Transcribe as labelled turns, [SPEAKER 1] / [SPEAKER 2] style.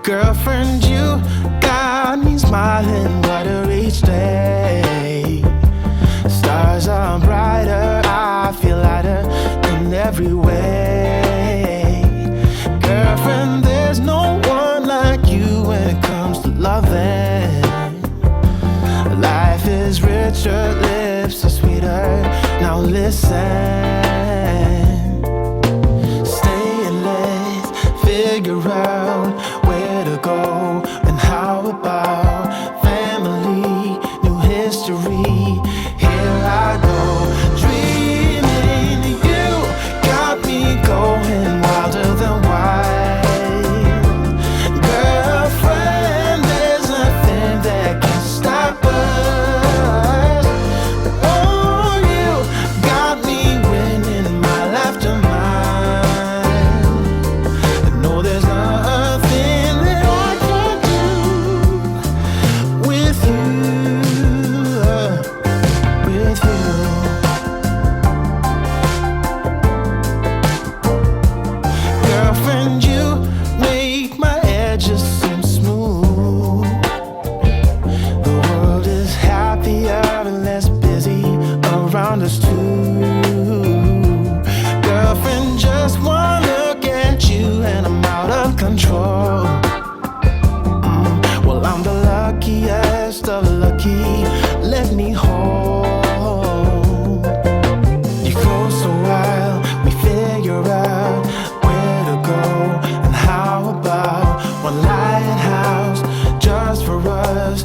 [SPEAKER 1] Girlfriend, you got me smiling brighter each day. Stars are brighter, I feel lighter in every way. Girlfriend, there's no one like you when it comes to loving. Life is richer, lips are sweeter. Now listen, stay and let's figure out where to go and how about family, new history. Here I go, dreaming. You got me going wilder than wild. Girlfriend, there's nothing that can stop us. Oh, you got me winning my laughter mind. I know there's nothing that I can't do with you, with you. Girlfriend, you make my edges seem smooth. The world is happier and less busy around us too. Girlfriend, just one look at you and I'm out of control. Well, I'm the luckiest of lucky. Let me hold you close a while. We figure out where to go and how about one lighthouse just for us.